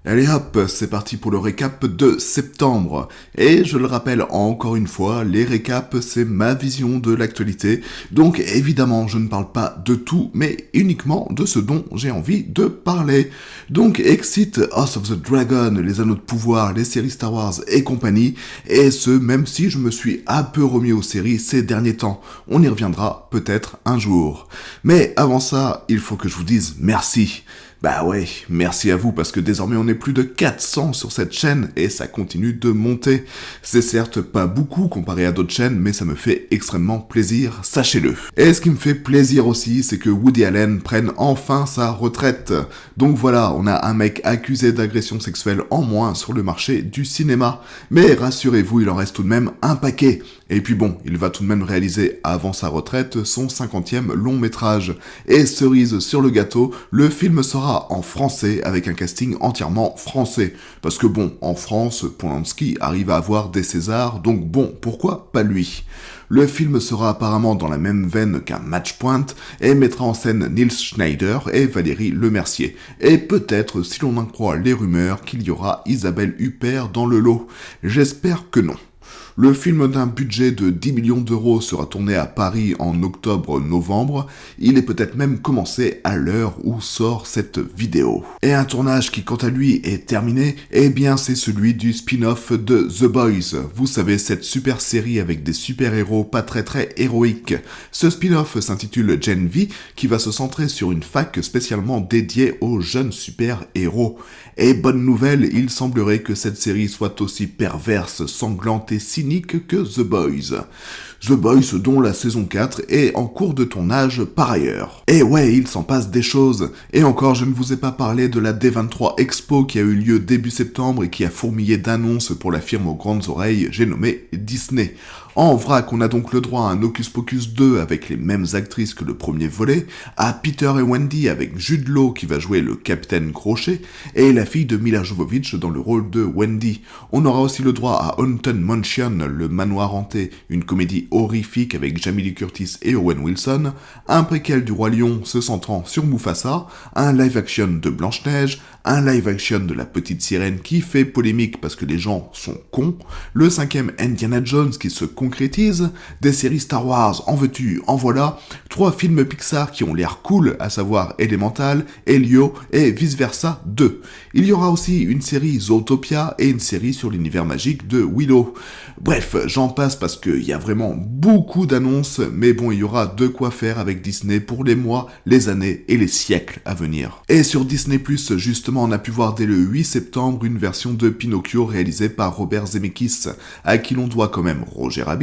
Allez hop, c'est parti pour le récap de septembre. Et je le rappelle encore une fois, les récaps, c'est ma vision de l'actualité. Donc évidemment, je ne parle pas de tout, mais uniquement de ce dont j'ai envie de parler. Donc Exit, House of the Dragon, les Anneaux de Pouvoir, les séries Star Wars et compagnie. Et ce, même si je me suis un peu remis aux séries ces derniers temps. On y reviendra peut-être un jour. Mais avant ça, il faut que je vous dise merci. Bah ouais, merci à vous parce que désormais on est plus de 400 sur cette chaîne et ça continue de monter. C'est certes pas beaucoup comparé à d'autres chaînes, mais ça me fait extrêmement plaisir, sachez-le. Et ce qui me fait plaisir aussi, c'est que Woody Allen prenne enfin sa retraite. Donc voilà, on a un mec accusé d'agression sexuelle en moins sur le marché du cinéma. Mais rassurez-vous, il en reste tout de même un paquet. Et puis bon, il va tout de même réaliser avant sa retraite son 50e long métrage. Et cerise sur le gâteau, le film sera en français avec un casting entièrement français. Parce que bon, en France, Polanski arrive à avoir des Césars, donc bon, pourquoi pas lui? Le film sera apparemment dans la même veine qu'un Matchpoint et mettra en scène Nils Schneider et Valérie Lemercier. Et peut-être, si l'on en croit les rumeurs, qu'il y aura Isabelle Huppert dans le lot. J'espère que non. Le film d'un budget de 10 millions d'euros sera tourné à Paris en octobre-novembre. Il est peut-être même commencé à l'heure où sort cette vidéo. Et un tournage qui quant à lui est terminé, eh bien c'est celui du spin-off de The Boys. Vous savez, cette super série avec des super-héros pas très héroïques. Ce spin-off s'intitule Gen V, qui va se centrer sur une fac spécialement dédiée aux jeunes super-héros. Et bonne nouvelle, il semblerait que cette série soit aussi perverse, sanglante et cynique que The Boys. The Boys dont la saison 4 est en cours de tournage par ailleurs. Et ouais, il s'en passe des choses. Et encore, je ne vous ai pas parlé de la D23 Expo qui a eu lieu début septembre et qui a fourmillé d'annonces pour la firme aux grandes oreilles, j'ai nommé Disney. En vrac, on a donc le droit à un Hocus Pocus 2 avec les mêmes actrices que le premier volet, à Peter et Wendy avec Jude Law qui va jouer le Capitaine Crochet, et la fille de Mila Jovovich dans le rôle de Wendy. On aura aussi le droit à Haunted Mansion, le manoir hanté, une comédie horrifique avec Jamie Lee Curtis et Owen Wilson, un préquel du Roi Lion se centrant sur Mufasa, un live-action de Blanche-Neige, un live-action de la Petite Sirène qui fait polémique parce que les gens sont cons, le 5e Indiana Jones qui se concrétise, des séries Star Wars, en veux-tu, en voilà, 3 films Pixar qui ont l'air cool, à savoir Elemental, Elio et Vice Versa 2. Il y aura aussi une série Zootopia et une série sur l'univers magique de Willow. Bref, j'en passe parce qu'il y a vraiment beaucoup d'annonces, mais bon, il y aura de quoi faire avec Disney pour les mois, les années et les siècles à venir. Et sur Disney+, justement, on a pu voir dès le 8 septembre une version de Pinocchio réalisée par Robert Zemeckis, à qui l'on doit quand même Roger Rabbit,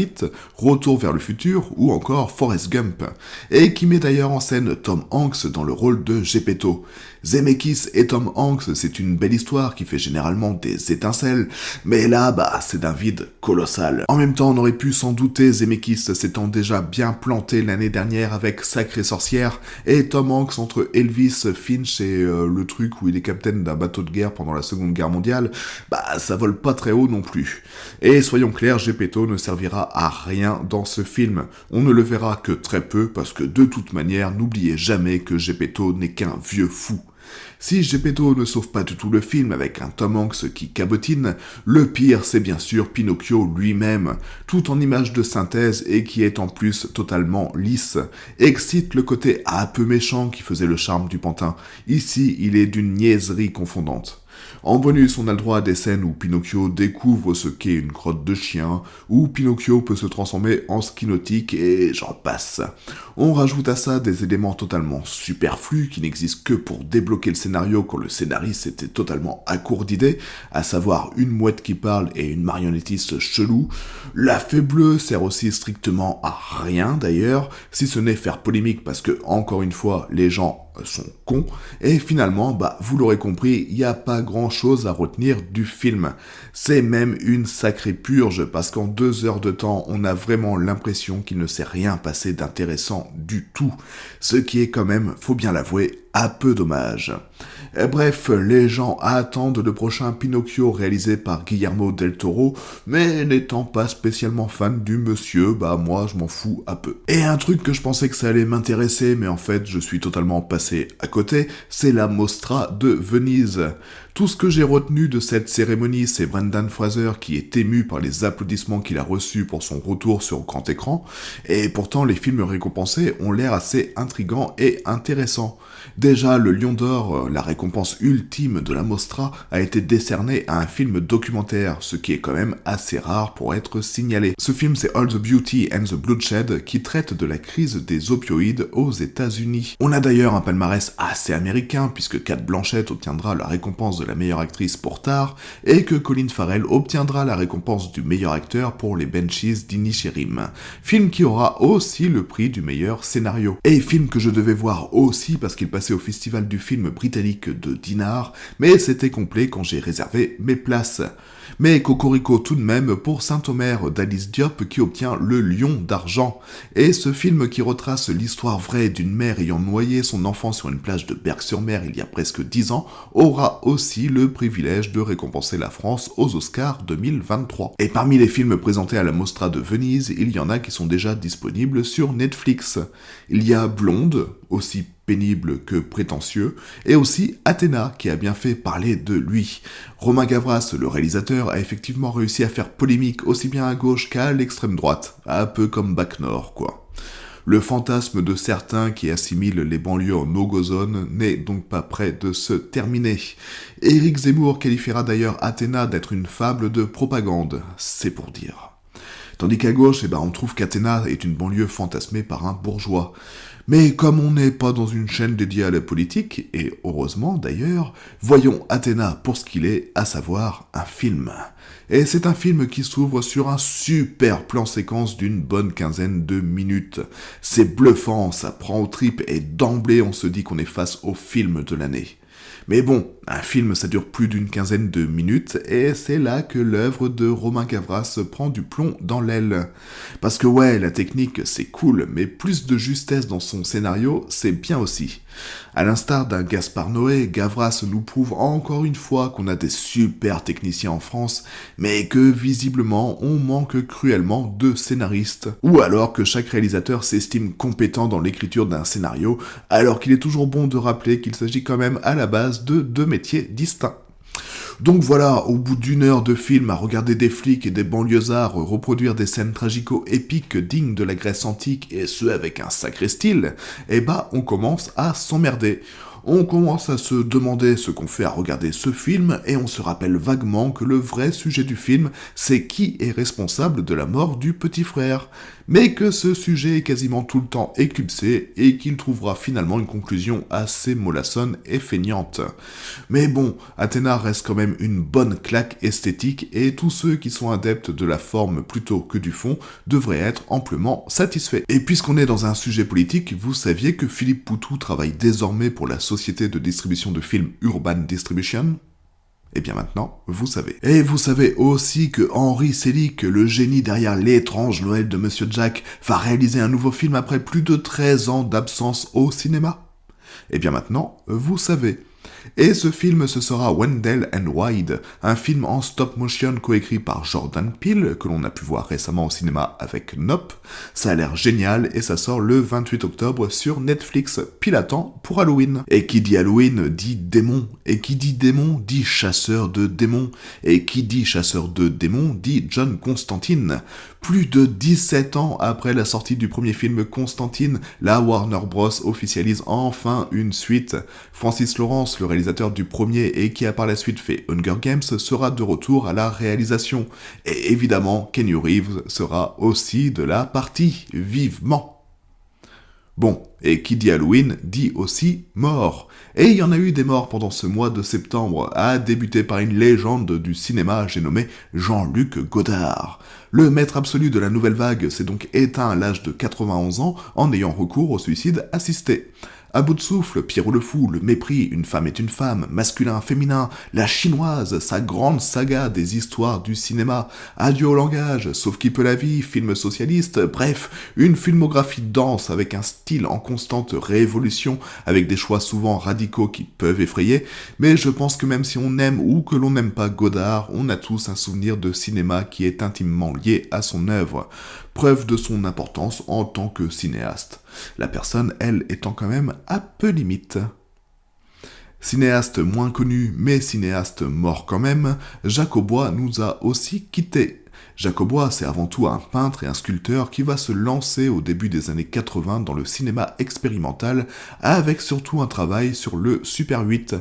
Retour vers le futur ou encore Forrest Gump, et qui met d'ailleurs en scène Tom Hanks dans le rôle de Geppetto. Zemeckis et Tom Hanks, c'est une belle histoire qui fait généralement des étincelles, mais là, c'est d'un vide colossal. En même temps, on aurait pu s'en douter, Zemeckis s'étant déjà bien planté l'année dernière avec Sacrée Sorcière, et Tom Hanks entre Elvis, Finch et le truc où il est capitaine d'un bateau de guerre pendant la Seconde Guerre mondiale, ça vole pas très haut non plus. Et soyons clairs, Geppetto ne servira à rien dans ce film. On ne le verra que très peu, parce que de toute manière, n'oubliez jamais que Geppetto n'est qu'un vieux fou. Si Geppetto ne sauve pas du tout le film avec un Tom Hanks qui cabotine, le pire c'est bien sûr Pinocchio lui-même, tout en image de synthèse et qui est en plus totalement lisse, excite le côté un peu méchant qui faisait le charme du pantin. Ici, il est d'une niaiserie confondante. En bonus, on a le droit à des scènes où Pinocchio découvre ce qu'est une crotte de chien, où Pinocchio peut se transformer en ski nautique et j'en passe. On rajoute à ça des éléments totalement superflus qui n'existent que pour débloquer le scénario quand le scénariste était totalement à court d'idées, à savoir une mouette qui parle et une marionnettiste chelou. La fée bleue sert aussi strictement à rien d'ailleurs, si ce n'est faire polémique parce que, encore une fois, les gens sont cons, et finalement, vous l'aurez compris, il n'y a pas grand chose à retenir du film. C'est même une sacrée purge, parce qu'en 2 heures de temps, on a vraiment l'impression qu'il ne s'est rien passé d'intéressant du tout, ce qui est quand même, faut bien l'avouer, un peu dommage. Bref, les gens attendent le prochain Pinocchio réalisé par Guillermo del Toro, mais n'étant pas spécialement fan du monsieur, moi je m'en fous un peu. Et un truc que je pensais que ça allait m'intéresser, mais en fait je suis totalement passé à côté, c'est la Mostra de Venise. Tout ce que j'ai retenu de cette cérémonie, c'est Brendan Fraser qui est ému par les applaudissements qu'il a reçus pour son retour sur grand écran, et pourtant les films récompensés ont l'air assez intrigants et intéressants. Déjà, le Lion d'Or, la récompense ultime de la Mostra, a été décerné à un film documentaire, ce qui est quand même assez rare pour être signalé. Ce film, c'est All the Beauty and the Bloodshed, qui traite de la crise des opioïdes aux États-Unis. On a d'ailleurs un palmarès assez américain, puisque Cate Blanchett obtiendra la récompense de la meilleure actrice pour Tar, et que Colin Farrell obtiendra la récompense du meilleur acteur pour Les Banshees d'Inisherim. Film qui aura aussi le prix du meilleur scénario. Et film que je devais voir aussi parce qu'il passait au festival du film britannique de Dinard, mais c'était complet quand j'ai réservé mes places. Mais cocorico tout de même pour Saint-Omer d'Alice Diop qui obtient le Lion d'argent. Et ce film qui retrace l'histoire vraie d'une mère ayant noyé son enfant sur une plage de Berck-sur-Mer il y a presque 10 ans aura aussi le privilège de récompenser la France aux Oscars 2023. Et parmi les films présentés à la Mostra de Venise, il y en a qui sont déjà disponibles sur Netflix. Il y a Blonde, aussi pénible que prétentieux, et aussi Athéna, qui a bien fait parler de lui. Romain Gavras, le réalisateur, a effectivement réussi à faire polémique aussi bien à gauche qu'à l'extrême droite, un peu comme Bac Nord, quoi. Le fantasme de certains qui assimilent les banlieues en no-go zone n'est donc pas près de se terminer. Éric Zemmour qualifiera d'ailleurs Athéna d'être une fable de propagande, c'est pour dire. Tandis qu'à gauche, on trouve qu'Athéna est une banlieue fantasmée par un bourgeois. Mais comme on n'est pas dans une chaîne dédiée à la politique, et heureusement d'ailleurs, voyons Athéna pour ce qu'il est, à savoir un film. Et c'est un film qui s'ouvre sur un super plan séquence d'une bonne quinzaine de minutes. C'est bluffant, ça prend aux tripes et d'emblée on se dit qu'on est face au film de l'année. Mais bon, un film ça dure plus d'une quinzaine de minutes et c'est là que l'œuvre de Romain Gavras prend du plomb dans l'aile. Parce que ouais, la technique c'est cool, mais plus de justesse dans son scénario, c'est bien aussi. À l'instar d'un Gaspard Noé, Gavras nous prouve encore une fois qu'on a des super techniciens en France, mais que visiblement on manque cruellement de scénaristes. Ou alors que chaque réalisateur s'estime compétent dans l'écriture d'un scénario, alors qu'il est toujours bon de rappeler qu'il s'agit quand même à la base de deux métiers distincts. Donc voilà, au bout d'une heure de film à regarder des flics et des banlieusards reproduire des scènes tragico-épiques dignes de la Grèce antique, et ce avec un sacré style, on commence à s'emmerder. On commence à se demander ce qu'on fait à regarder ce film, et on se rappelle vaguement que le vrai sujet du film, c'est qui est responsable de la mort du petit frère. Mais que ce sujet est quasiment tout le temps éclipsé, et qu'il trouvera finalement une conclusion assez mollassonne et feignante. Mais bon, Athéna reste quand même une bonne claque esthétique, et tous ceux qui sont adeptes de la forme plutôt que du fond devraient être amplement satisfaits. Et puisqu'on est dans un sujet politique, vous saviez que Philippe Poutou travaille désormais pour la société de distribution de films Urban Distribution ? Et bien maintenant, vous savez. Et vous savez aussi que Henri Selick, le génie derrière l'étrange Noël de Monsieur Jack, va réaliser un nouveau film après plus de 13 ans d'absence au cinéma ? Et bien maintenant, vous savez. Et ce film, ce sera Wendell and Wild, un film en stop motion coécrit par Jordan Peele, que l'on a pu voir récemment au cinéma avec Nope. Ça a l'air génial et ça sort le 28 octobre sur Netflix, pile à temps pour Halloween. Et qui dit Halloween dit démon, et qui dit démon dit chasseur de démons, et qui dit chasseur de démons dit John Constantine. Plus de 17 ans après la sortie du premier film Constantine, la Warner Bros officialise enfin une suite. Francis Lawrence, le réalisateur du premier et qui a par la suite fait Hunger Games, sera de retour à la réalisation. Et évidemment, Keanu Reeves sera aussi de la partie, vivement. Bon, et qui dit Halloween dit aussi mort. Et il y en a eu des morts pendant ce mois de septembre, à débuter par une légende du cinéma, j'ai nommé Jean-Luc Godard. Le maître absolu de la nouvelle vague s'est donc éteint à l'âge de 91 ans en ayant recours au suicide assisté. À bout de souffle, Pierrot le Fou, Le Mépris, Une femme est une femme, Masculin, Féminin, La Chinoise, sa grande saga des histoires du cinéma, Adieu au langage, Sauf qui peut la vie, film socialiste, bref, une filmographie dense avec un style en constante révolution, avec des choix souvent radicaux qui peuvent effrayer, mais je pense que même si on aime ou que l'on n'aime pas Godard, on a tous un souvenir de cinéma qui est intimement lié à son œuvre. Preuve de son importance en tant que cinéaste. La personne, elle, étant quand même un peu limite. Cinéaste moins connu, mais cinéaste mort quand même, Jacques Aubois nous a aussi quittés. Jacques Aubois, c'est avant tout un peintre et un sculpteur qui va se lancer au début des années 80 dans le cinéma expérimental, avec surtout un travail sur le Super 8.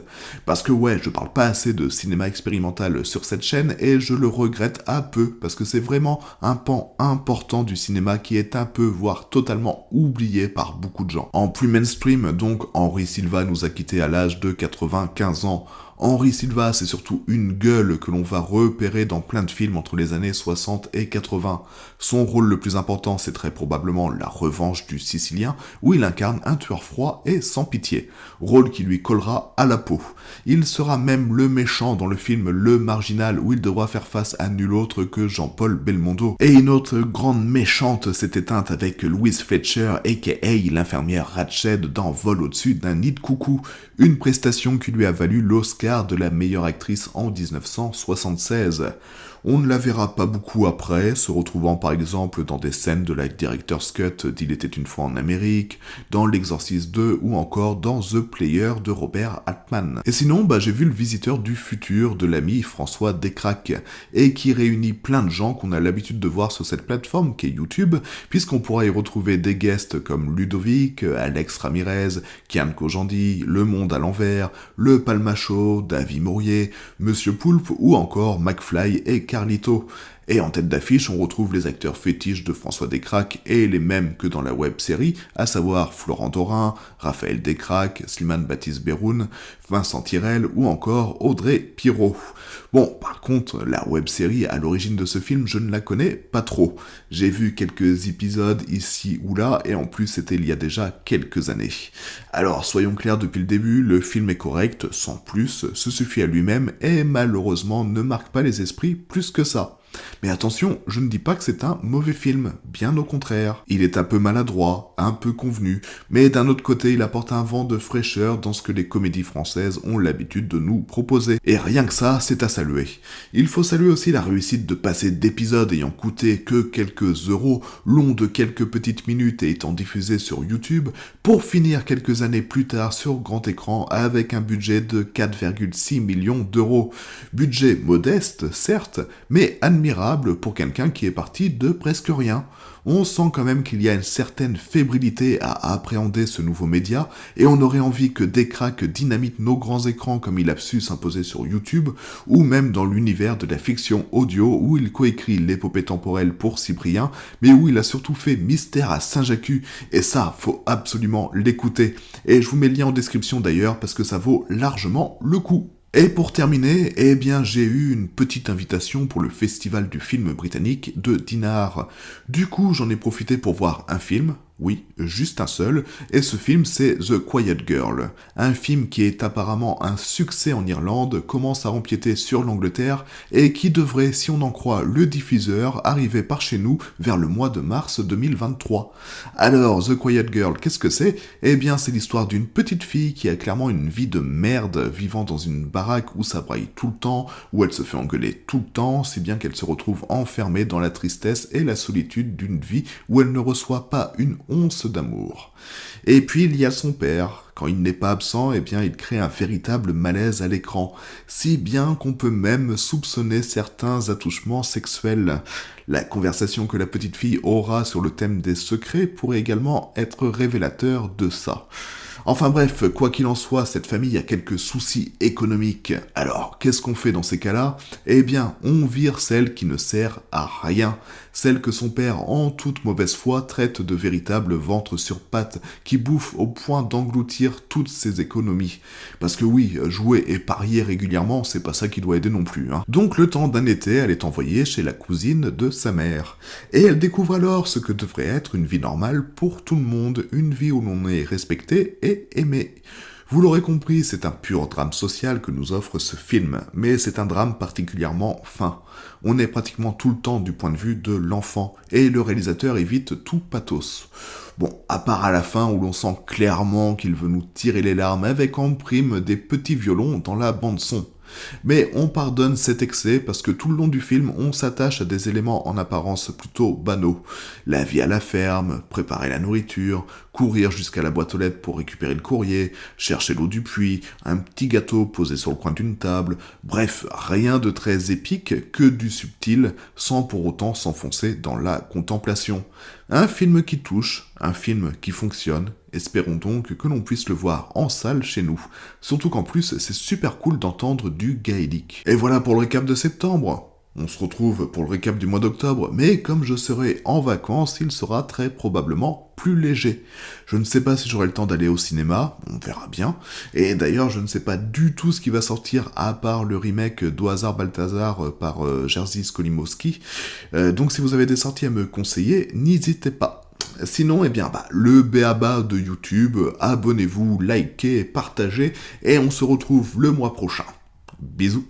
Parce que ouais, je parle pas assez de cinéma expérimental sur cette chaîne, et je le regrette un peu, parce que c'est vraiment un pan important du cinéma qui est un peu, voire totalement oublié par beaucoup de gens. En plus mainstream, donc, Henri Silva nous a quittés à l'âge de 95 ans. Henri Silva, c'est surtout une gueule que l'on va repérer dans plein de films entre les années 60 et 80. Son rôle le plus important, c'est très probablement La Revanche du Sicilien, où il incarne un tueur froid et sans pitié, rôle qui lui collera à la peau. Il sera même le méchant dans le film Le Marginal, où il devra faire face à nul autre que Jean-Paul Belmondo. Et une autre grande méchante s'est éteinte avec Louise Fletcher, aka l'infirmière Ratched dans Vol au-dessus d'un nid de coucou, une prestation qui lui a valu l'Oscar de la meilleure actrice en 1976. On ne la verra pas beaucoup après, se retrouvant par exemple dans des scènes de la Director's Cut d'Il était une fois en Amérique, dans L'Exorciste 2 ou encore dans The Player de Robert Altman. Et sinon, j'ai vu Le Visiteur du Futur de l'ami François Descraques, et qui réunit plein de gens qu'on a l'habitude de voir sur cette plateforme qu'est YouTube, puisqu'on pourra y retrouver des guests comme Ludovic, Alex Ramirez, Kian Kojandi, Le Monde à l'envers, Le Palmacho, David Mourier, Monsieur Poulpe ou encore McFly et Carlito. Et en tête d'affiche, on retrouve les acteurs fétiches de François Descraques et les mêmes que dans la web-série, à savoir Florent Dorin, Raphaël Descraques, Slimane Baptiste Berroun, Vincent Tirel ou encore Audrey Pirot. Bon, par contre, la web-série à l'origine de ce film, je ne la connais pas trop. J'ai vu quelques épisodes ici ou là, et en plus c'était il y a déjà quelques années. Alors, soyons clairs depuis le début, le film est correct, sans plus, se suffit à lui-même, et malheureusement ne marque pas les esprits plus que ça. Mais attention, je ne dis pas que c'est un mauvais film, bien au contraire. Il est un peu maladroit, un peu convenu, mais d'un autre côté, il apporte un vent de fraîcheur dans ce que les comédies françaises ont l'habitude de nous proposer. Et rien que ça, c'est à saluer. Il faut saluer aussi la réussite de passer d'épisodes ayant coûté que quelques euros, longs de quelques petites minutes et étant diffusés sur YouTube, pour finir quelques années plus tard sur grand écran avec un budget de 4,6 millions d'euros. Budget modeste, certes, mais admirable pour quelqu'un qui est parti de presque rien. On sent quand même qu'il y a une certaine fébrilité à appréhender ce nouveau média, et on aurait envie que Descraques dynamite nos grands écrans comme il a su s'imposer sur YouTube, ou même dans l'univers de la fiction audio où il coécrit l'épopée temporelle pour Cyprien, mais où il a surtout fait Mystère à Saint-Jacques, et ça, faut absolument l'écouter. Et je vous mets le lien en description d'ailleurs, parce que ça vaut largement le coup. Et pour terminer, j'ai eu une petite invitation pour le festival du film britannique de Dinard. Du coup, j'en ai profité pour voir un film, oui, juste un seul, et ce film c'est The Quiet Girl. Un film qui est apparemment un succès en Irlande, commence à empiéter sur l'Angleterre, et qui devrait, si on en croit le diffuseur, arriver par chez nous vers le mois de mars 2023. Alors, The Quiet Girl, qu'est-ce que c'est ? C'est l'histoire d'une petite fille qui a clairement une vie de merde, vivant dans une baraque où ça braille tout le temps, où elle se fait engueuler tout le temps, si bien qu'elle se retrouve enfermée dans la tristesse et la solitude d'une vie où elle ne reçoit pas une once d'amour. Et puis il y a son père. Quand il n'est pas absent, il crée un véritable malaise à l'écran, si bien qu'on peut même soupçonner certains attouchements sexuels. La conversation que la petite fille aura sur le thème des secrets pourrait également être révélateur de ça. Enfin bref, quoi qu'il en soit, cette famille a quelques soucis économiques. Alors, qu'est-ce qu'on fait dans ces cas-là ? On vire celle qui ne sert à rien. Celle que son père, en toute mauvaise foi, traite de véritable ventre sur pattes, qui bouffe au point d'engloutir toutes ses économies. Parce que oui, jouer et parier régulièrement, c'est pas ça qui doit aider non plus. Donc le temps d'un été, elle est envoyée chez la cousine de sa mère. Et elle découvre alors ce que devrait être une vie normale pour tout le monde, une vie où l'on est respecté et aimé. Vous l'aurez compris, c'est un pur drame social que nous offre ce film, mais c'est un drame particulièrement fin. On est pratiquement tout le temps du point de vue de l'enfant, et le réalisateur évite tout pathos. Bon, à part à la fin où l'on sent clairement qu'il veut nous tirer les larmes avec en prime des petits violons dans la bande-son. Mais on pardonne cet excès parce que tout le long du film, on s'attache à des éléments en apparence plutôt banaux. La vie à la ferme, préparer la nourriture, courir jusqu'à la boîte aux lettres pour récupérer le courrier, chercher l'eau du puits, un petit gâteau posé sur le coin d'une table, bref, rien de très épique, que du subtil, sans pour autant s'enfoncer dans la contemplation. Un film qui touche, un film qui fonctionne, espérons donc que l'on puisse le voir en salle chez nous. Surtout qu'en plus, c'est super cool d'entendre du gaélique. Et voilà pour le récap de septembre. On se retrouve pour le récap du mois d'octobre, mais comme je serai en vacances, il sera très probablement plus léger. Je ne sais pas si j'aurai le temps d'aller au cinéma, on verra bien, et d'ailleurs je ne sais pas du tout ce qui va sortir à part le remake d'Ohazard Balthazar par Jerzy Skolimowski, donc si vous avez des sorties à me conseiller, n'hésitez pas. Sinon, eh bien, le b.a.-ba de YouTube, abonnez-vous, likez, partagez, et on se retrouve le mois prochain. Bisous.